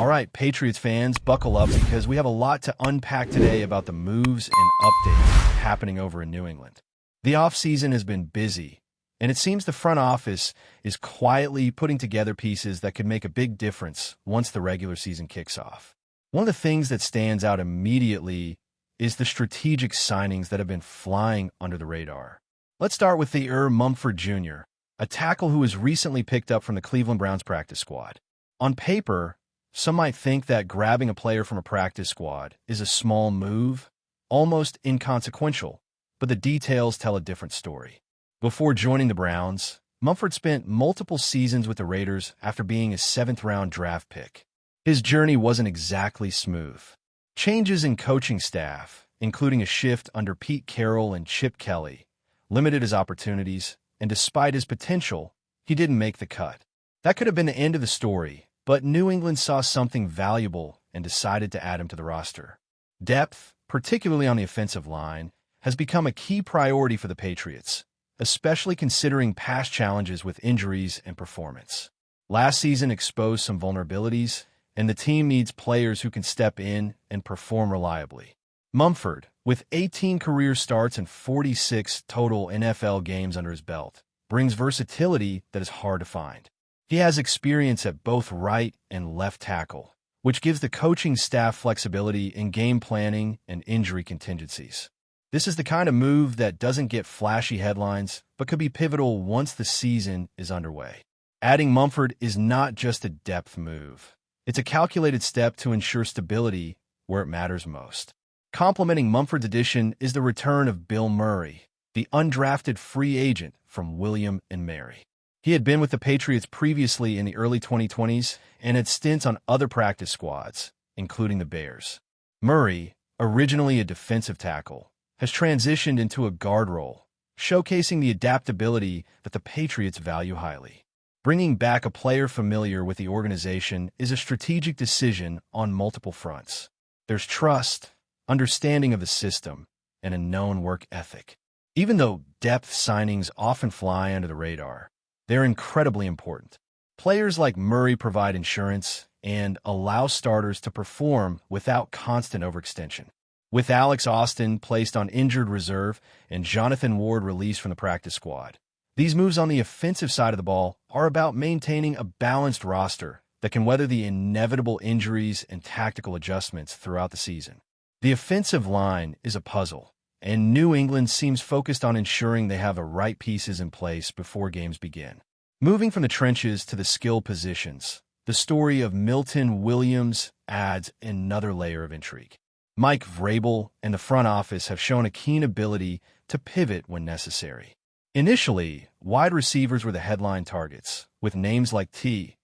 All right, Patriots fans, buckle up because we have a lot to unpack today about the moves and updates happening over in New England. The offseason has been busy, and it seems the front office is quietly putting together pieces that could make a big difference once the regular season kicks off. One of the things that stands out immediately is the strategic signings that have been flying under the radar. Let's start with the Mumford Jr., a tackle who was recently picked up from the Cleveland Browns practice squad. On paper, some might think that grabbing a player from a practice squad is a small move, almost inconsequential, but the details tell a different story. Before joining the Browns, Mumford spent multiple seasons with the Raiders after being a seventh-round draft pick. His journey wasn't exactly smooth. Changes in coaching staff, including a shift under Pete Carroll and Chip Kelly, limited his opportunities, and despite his potential, he didn't make the cut. That could have been the end of the story, but New England saw something valuable and decided to add him to the roster. Depth, particularly on the offensive line, has become a key priority for the Patriots, especially considering past challenges with injuries and performance. Last season exposed some vulnerabilities, and the team needs players who can step in and perform reliably. Mumford, with 18 career starts and 46 total NFL games under his belt, brings versatility that is hard to find. He has experience at both right and left tackle, which gives the coaching staff flexibility in game planning and injury contingencies. This is the kind of move that doesn't get flashy headlines, but could be pivotal once the season is underway. Adding Mumford is not just a depth move. It's a calculated step to ensure stability where it matters most. Complementing Mumford's addition is the return of Bill Murray, the undrafted free agent from William & Mary. He had been with the Patriots previously in the early 2020s and had stints on other practice squads, including the Bears. Murray, originally a defensive tackle, has transitioned into a guard role, showcasing the adaptability that the Patriots value highly. Bringing back a player familiar with the organization is a strategic decision on multiple fronts. There's trust, understanding of the system, and a known work ethic. Even though depth signings often fly under the radar, they're incredibly important. Players like Murray provide insurance and allow starters to perform without constant overextension. With Alex Austin placed on injured reserve and Jonathan Ward released from the practice squad, these moves on the offensive side of the ball are about maintaining a balanced roster that can weather the inevitable injuries and tactical adjustments throughout the season. The offensive line is a puzzle, and New England seems focused on ensuring they have the right pieces in place before games begin. Moving from the trenches to the skill positions, the story of Milton Williams adds another layer of intrigue. Mike Vrabel and the front office have shown a keen ability to pivot when necessary. Initially, wide receivers were the headline targets, with names like T.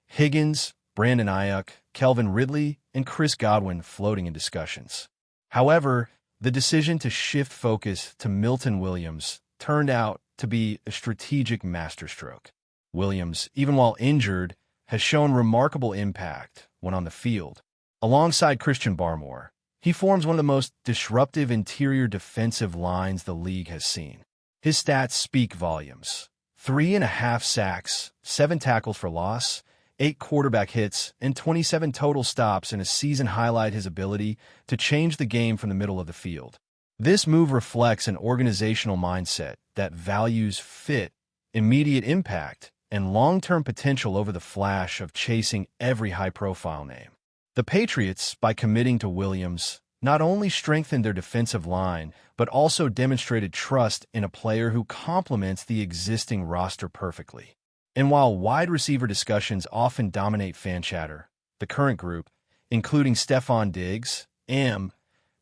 Higgins, Brandon Ayuk, Kelvin Ridley, and Chris Godwin floating in discussions. However, the decision to shift focus to Milton Williams turned out to be a strategic masterstroke. Williams, even while injured, has shown remarkable impact when on the field. Alongside Christian Barmore, he forms one of the most disruptive interior defensive lines the league has seen. His stats speak volumes. 3.5 sacks, 7 tackles for loss, 8 quarterback hits, and 27 total stops in a season highlight his ability to change the game from the middle of the field. This move reflects an organizational mindset that values fit, immediate impact, and long-term potential over the flash of chasing every high-profile name. The Patriots, by committing to Williams, not only strengthened their defensive line, but also demonstrated trust in a player who complements the existing roster perfectly. And while wide receiver discussions often dominate fan chatter, the current group, including Stephon Diggs,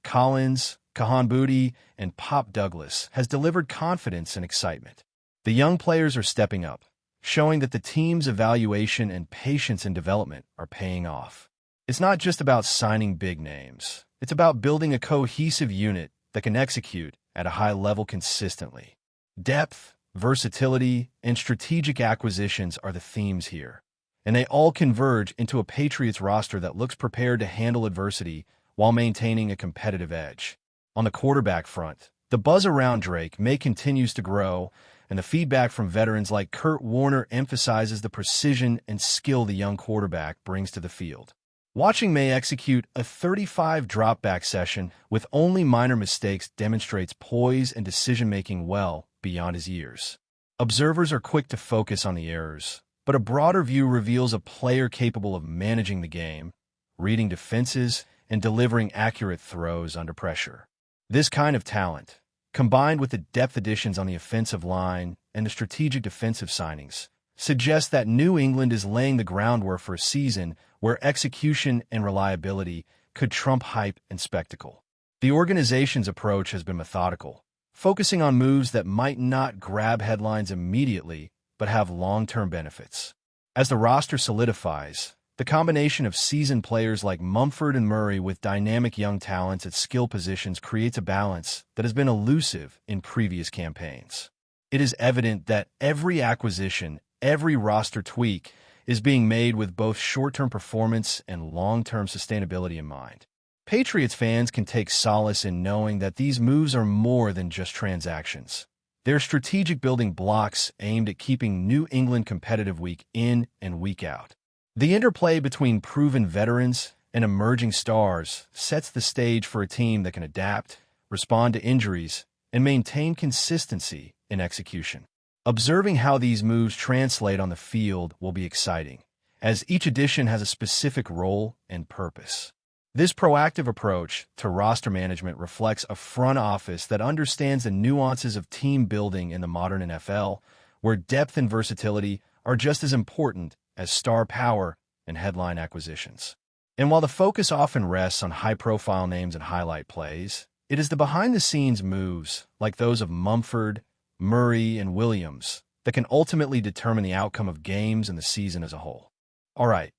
Collins, Kahan Booty, and Pop Douglas, has delivered confidence and excitement. The young players are stepping up, showing that the team's evaluation and patience in development are paying off. It's not just about signing big names. It's about building a cohesive unit that can execute at a high level consistently. Depth, versatility, and strategic acquisitions are the themes here, and they all converge into a Patriots roster that looks prepared to handle adversity while maintaining a competitive edge. On the quarterback front, the buzz around Drake May continues to grow, and the feedback from veterans like Kurt Warner emphasizes the precision and skill the young quarterback brings to the field. Watching May execute a 35 drop-back session with only minor mistakes demonstrates poise and decision-making well beyond his years. Observers are quick to focus on the errors, but a broader view reveals a player capable of managing the game, reading defenses, and delivering accurate throws under pressure. This kind of talent, combined with the depth additions on the offensive line and the strategic defensive signings, suggests that New England is laying the groundwork for a season where execution and reliability could trump hype and spectacle. The organization's approach has been methodical, focusing on moves that might not grab headlines immediately but have long-term benefits. As the roster solidifies, the combination of seasoned players like Mumford and Murray with dynamic young talents at skill positions creates a balance that has been elusive in previous campaigns. It is evident that every acquisition, every roster tweak, is being made with both short-term performance and long-term sustainability in mind. Patriots fans can take solace in knowing that these moves are more than just transactions. They're strategic building blocks aimed at keeping New England competitive week in and week out. The interplay between proven veterans and emerging stars sets the stage for a team that can adapt, respond to injuries, and maintain consistency in execution. Observing how these moves translate on the field will be exciting, as each addition has a specific role and purpose. This proactive approach to roster management reflects a front office that understands the nuances of team building in the modern NFL, where depth and versatility are just as important as star power and headline acquisitions. And while the focus often rests on high-profile names and highlight plays, it is the behind-the-scenes moves, like those of Mumford, Murray, and Williams, that can ultimately determine the outcome of games and the season as a whole. All right,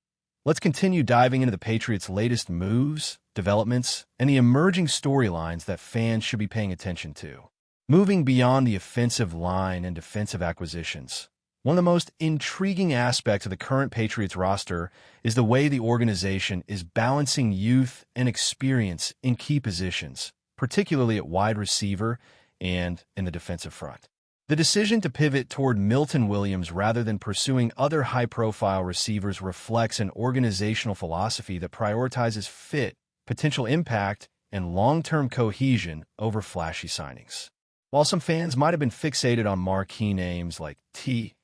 let's continue diving into the Patriots' latest moves, developments, and the emerging storylines that fans should be paying attention to. Moving beyond the offensive line and defensive acquisitions, one of the most intriguing aspects of the current Patriots roster is the way the organization is balancing youth and experience in key positions, particularly at wide receiver and in the defensive front. The decision to pivot toward Milton Williams rather than pursuing other high-profile receivers reflects an organizational philosophy that prioritizes fit, potential impact, and long-term cohesion over flashy signings. While some fans might have been fixated on marquee names like T.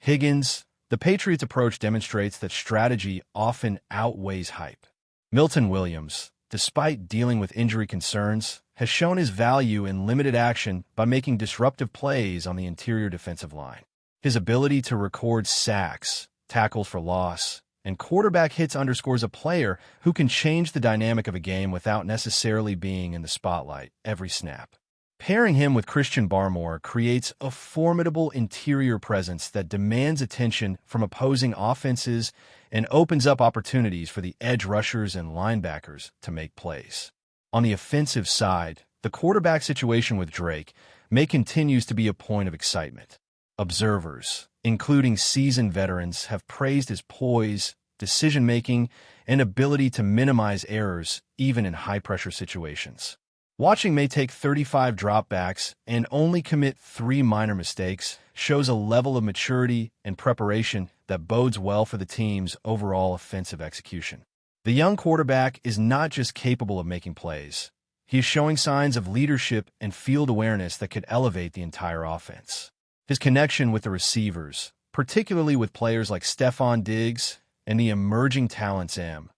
Higgins, the Patriots' approach demonstrates that strategy often outweighs hype. Milton Williams, despite dealing with injury concerns, has shown his value in limited action by making disruptive plays on the interior defensive line. His ability to record sacks, tackles for loss, and quarterback hits underscores a player who can change the dynamic of a game without necessarily being in the spotlight every snap. Pairing him with Christian Barmore creates a formidable interior presence that demands attention from opposing offenses and opens up opportunities for the edge rushers and linebackers to make plays. On the offensive side, the quarterback situation with Drake may continue to be a point of excitement. Observers, including seasoned veterans, have praised his poise, decision-making, and ability to minimize errors even in high-pressure situations. Watching May take 35 dropbacks and only commit 3 minor mistakes shows a level of maturity and preparation that bodes well for the team's overall offensive execution. The young quarterback is not just capable of making plays. He is showing signs of leadership and field awareness that could elevate the entire offense. His connection with the receivers, particularly with players like Stephon Diggs and the emerging talents M.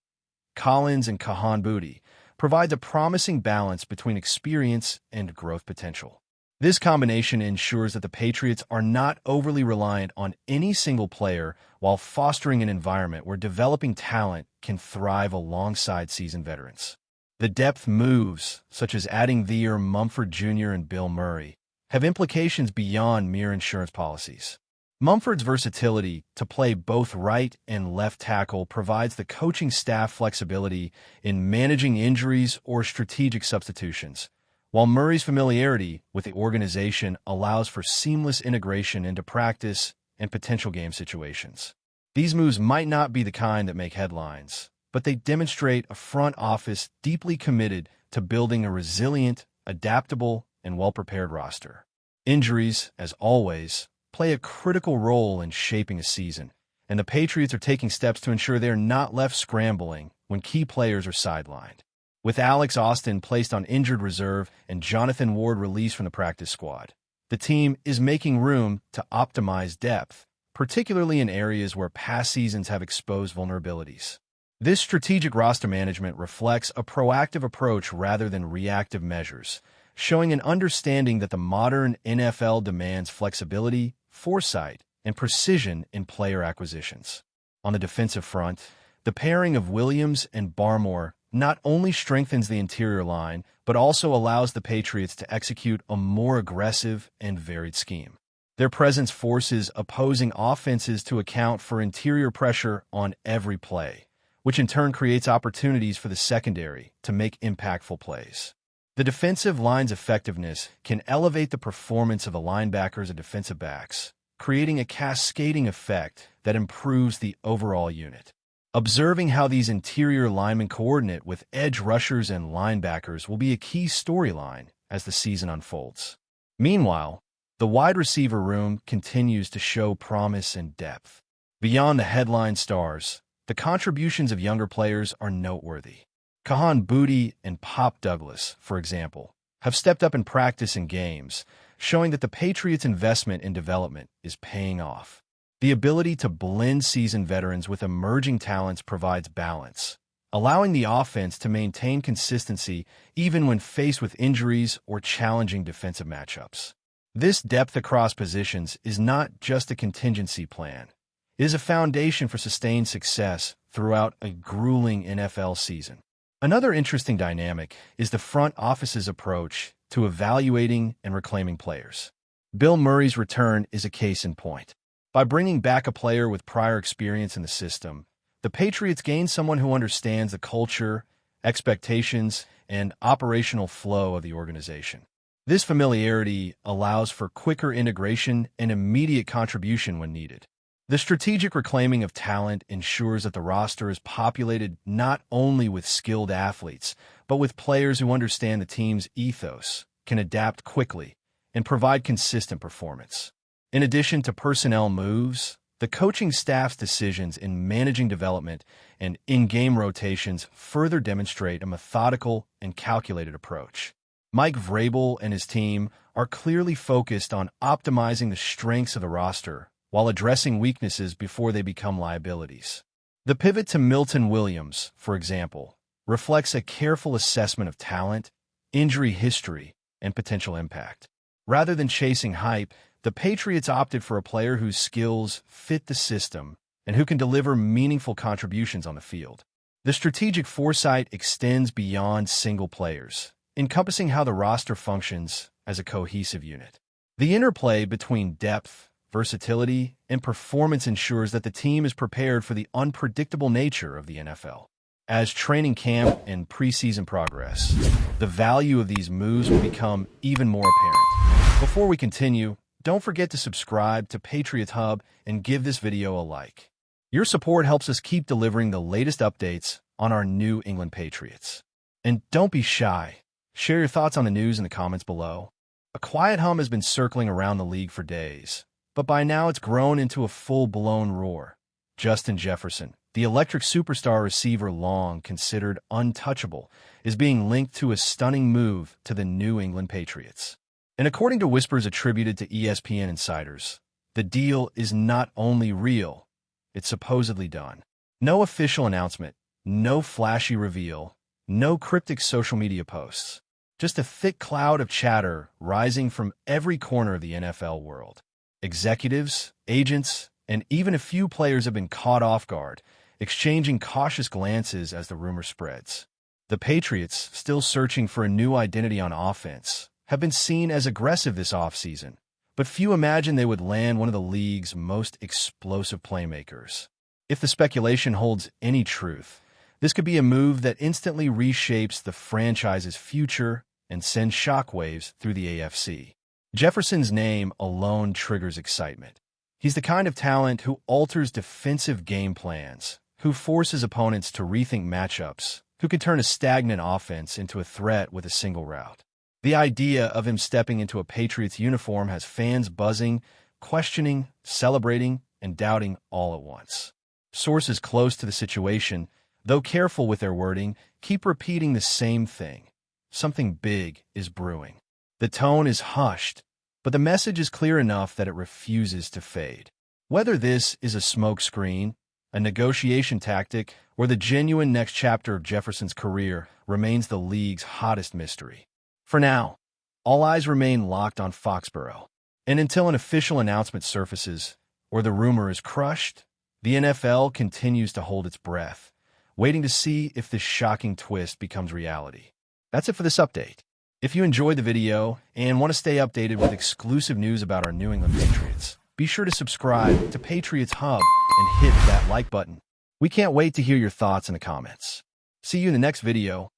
Collins and Kahan Booty, provides a promising balance between experience and growth potential. This combination ensures that the Patriots are not overly reliant on any single player while fostering an environment where developing talent can thrive alongside seasoned veterans. The depth moves, such as adding Veer, Mumford Jr., and Bill Murray, have implications beyond mere insurance policies. Mumford's versatility to play both right and left tackle provides the coaching staff flexibility in managing injuries or strategic substitutions, while Murray's familiarity with the organization allows for seamless integration into practice and potential game situations. These moves might not be the kind that make headlines, but they demonstrate a front office deeply committed to building a resilient, adaptable, and well-prepared roster. Injuries, as always, play a critical role in shaping a season, and the Patriots are taking steps to ensure they are not left scrambling when key players are sidelined. With Alex Austin placed on injured reserve and Jonathan Ward released from the practice squad, the team is making room to optimize depth, particularly in areas where past seasons have exposed vulnerabilities. This strategic roster management reflects a proactive approach rather than reactive measures, showing an understanding that the modern NFL demands flexibility, foresight, and precision in player acquisitions. On the defensive front, the pairing of Williams and Barmore not only strengthens the interior line, but also allows the Patriots to execute a more aggressive and varied scheme. Their presence forces opposing offenses to account for interior pressure on every play, which in turn creates opportunities for the secondary to make impactful plays. The defensive line's effectiveness can elevate the performance of the linebackers and defensive backs, creating a cascading effect that improves the overall unit. Observing how these interior linemen coordinate with edge rushers and linebackers will be a key storyline as the season unfolds. Meanwhile, the wide receiver room continues to show promise and depth. Beyond the headline stars, the contributions of younger players are noteworthy. Kahan Booty and Pop Douglas, for example, have stepped up in practice and games, showing that the Patriots' investment in development is paying off. The ability to blend seasoned veterans with emerging talents provides balance, allowing the offense to maintain consistency even when faced with injuries or challenging defensive matchups. This depth across positions is not just a contingency plan. It is a foundation for sustained success throughout a grueling NFL season. Another interesting dynamic is the front office's approach to evaluating and reclaiming players. Bill Murray's return is a case in point. By bringing back a player with prior experience in the system, the Patriots gain someone who understands the culture, expectations, and operational flow of the organization. This familiarity allows for quicker integration and immediate contribution when needed. The strategic reclaiming of talent ensures that the roster is populated not only with skilled athletes, but with players who understand the team's ethos, can adapt quickly, and provide consistent performance. In addition to personnel moves, the coaching staff's decisions in managing development and in-game rotations further demonstrate a methodical and calculated approach. Mike Vrabel and his team are clearly focused on optimizing the strengths of the roster while addressing weaknesses before they become liabilities. The pivot to Milton Williams, for example, reflects a careful assessment of talent, injury history, and potential impact. Rather than chasing hype, the Patriots opted for a player whose skills fit the system and who can deliver meaningful contributions on the field. The strategic foresight extends beyond single players, encompassing how the roster functions as a cohesive unit. The interplay between depth, versatility, and performance ensures that the team is prepared for the unpredictable nature of the NFL. As training camp and preseason progress, the value of these moves will become even more apparent. Before we continue, don't forget to subscribe to Patriots Hub and give this video a like. Your support helps us keep delivering the latest updates on our New England Patriots. And don't be shy. Share your thoughts on the news in the comments below. A quiet hum has been circling around the league for days, but by now it's grown into a full-blown roar. Justin Jefferson, the electric superstar receiver long considered untouchable, is being linked to a stunning move to the New England Patriots. And according to whispers attributed to ESPN insiders, the deal is not only real, it's supposedly done. No official announcement, no flashy reveal, no cryptic social media posts. Just a thick cloud of chatter rising from every corner of the NFL world. Executives, agents, and even a few players have been caught off guard, exchanging cautious glances as the rumor spreads. The Patriots, still searching for a new identity on offense, have been seen as aggressive this offseason, but few imagined they would land one of the league's most explosive playmakers. If the speculation holds any truth, this could be a move that instantly reshapes the franchise's future and sends shockwaves through the AFC. Jefferson's name alone triggers excitement. He's the kind of talent who alters defensive game plans, who forces opponents to rethink matchups, who can turn a stagnant offense into a threat with a single route. The idea of him stepping into a Patriots uniform has fans buzzing, questioning, celebrating, and doubting all at once. Sources close to the situation Though careful with their wording, keep repeating the same thing. Something big is brewing. The tone is hushed, but the message is clear enough that it refuses to fade. Whether this is a smokescreen, a negotiation tactic, or the genuine next chapter of Jefferson's career remains the league's hottest mystery. For now, all eyes remain locked on Foxborough. And until an official announcement surfaces or the rumor is crushed, the NFL continues to hold its breath, waiting to see if this shocking twist becomes reality. That's it for this update. If you enjoyed the video and want to stay updated with exclusive news about our New England Patriots, be sure to subscribe to Patriots Hub and hit that like button. We can't wait to hear your thoughts in the comments. See you in the next video.